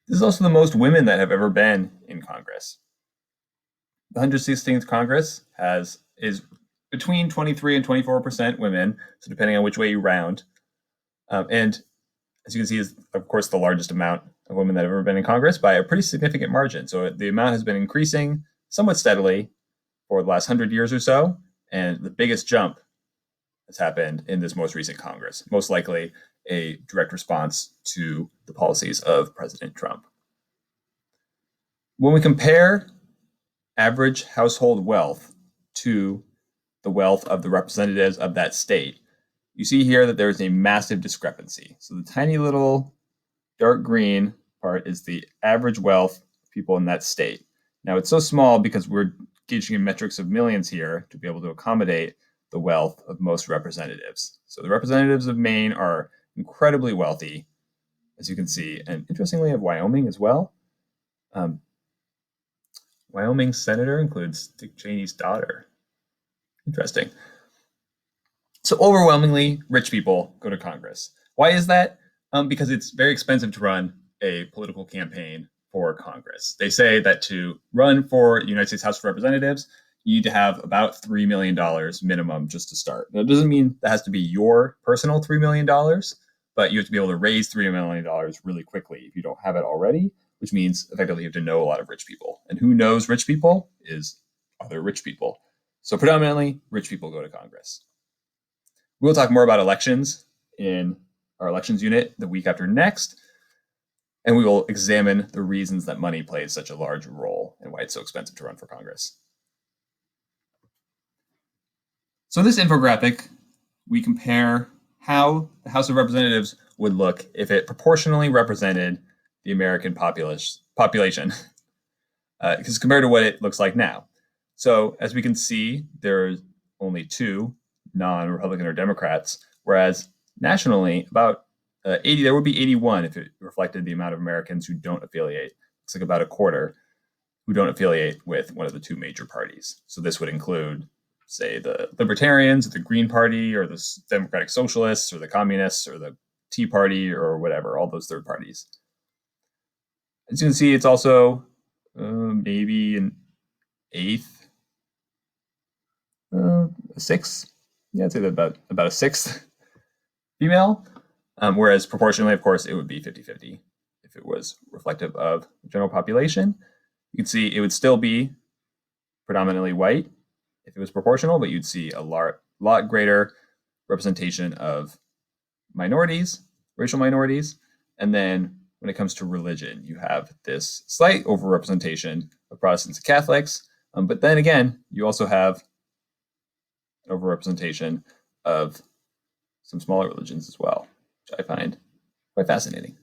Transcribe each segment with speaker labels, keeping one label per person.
Speaker 1: This is also the most women that have ever been in Congress. The 116th Congress is between 23 and 24% women, so depending on which way you round. And as you can see, is of course the largest amount of women that have ever been in Congress by a pretty significant margin. So the amount has been increasing somewhat steadily for the last 100 years or so, and the biggest jump has happened in this most recent Congress, most likely a direct response to the policies of President Trump. When we compare average household wealth to the wealth of the representatives of that state, you see here that there is a massive discrepancy. So the tiny little dark green part is the average wealth of people in that state. Now it's so small because we're gauging in metrics of millions here to be able to accommodate the wealth of most representatives. So the representatives of Maine are incredibly wealthy, as you can see, and interestingly of Wyoming as well. Wyoming senator includes Dick Cheney's daughter. Interesting. So overwhelmingly, rich people go to Congress. Why is that? Because it's very expensive to run a political campaign for Congress. They say that to run for the United States House of Representatives, you need to have about $3 million minimum just to start. That doesn't mean that has to be your personal $3 million, but you have to be able to raise $3 million really quickly if you don't have it already, which means effectively you have to know a lot of rich people. And who knows rich people is other rich people. So predominantly, rich people go to Congress. We'll talk more about elections in our elections unit the week after next, and we will examine the reasons that money plays such a large role and why it's so expensive to run for Congress. So in this infographic, we compare how the House of Representatives would look if it proportionally represented the American population, because compared to what it looks like now. So as we can see, there's only two non-Republican or Democrats, whereas nationally, about 80, there would be 81 if it reflected the amount of Americans who don't affiliate. It's like about a quarter who don't affiliate with one of the two major parties. So this would include, say, the Libertarians, or the Green Party, or the Democratic Socialists, or the Communists, or the Tea Party, or whatever, all those third parties. As you can see, it's also maybe an eighth, a sixth. Yeah, I'd say that about a sixth female, whereas proportionally, of course, it would be 50-50 if it was reflective of the general population. You can see it would still be predominantly white if it was proportional, but you'd see a lot greater representation of minorities, racial minorities. And then when it comes to religion, you have this slight overrepresentation of Protestants and Catholics. But then again, you also have overrepresentation of some smaller religions as well, which I find quite fascinating.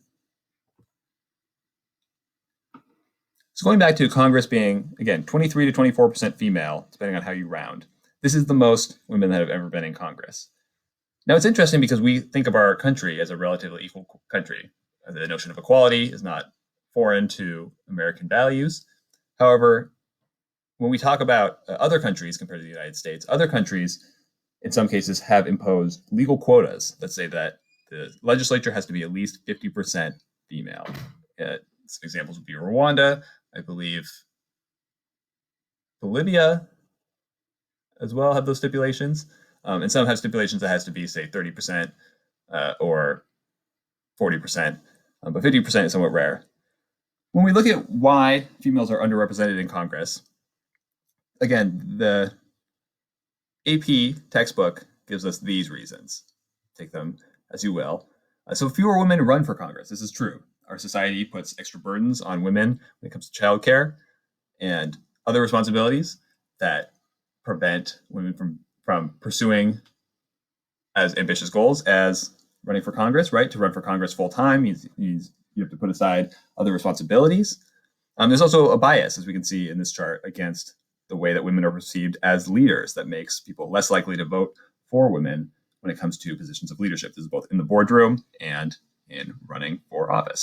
Speaker 1: So going back to Congress being, again, 23 to 24% female, depending on how you round, this is the most women that have ever been in Congress. Now, it's interesting because we think of our country as a relatively equal country. The notion of equality is not foreign to American values. However, when we talk about other countries compared to the United States, other countries, in some cases, have imposed legal quotas that say that the legislature has to be at least 50% female. Some examples would be Rwanda, I believe Bolivia as well have those stipulations. And some have stipulations that has to be, say, 30% or 40%, but 50% is somewhat rare. When we look at why females are underrepresented in Congress, again, the AP textbook gives us these reasons. Take them as you will. So fewer women run for Congress. This is true. Our society puts extra burdens on women when it comes to childcare and other responsibilities that prevent women from pursuing as ambitious goals as running for Congress, right? To run for Congress full time means you have to put aside other responsibilities. There's also a bias, as we can see in this chart, against the way that women are perceived as leaders that makes people less likely to vote for women when it comes to positions of leadership. This is both in the boardroom and in running for office.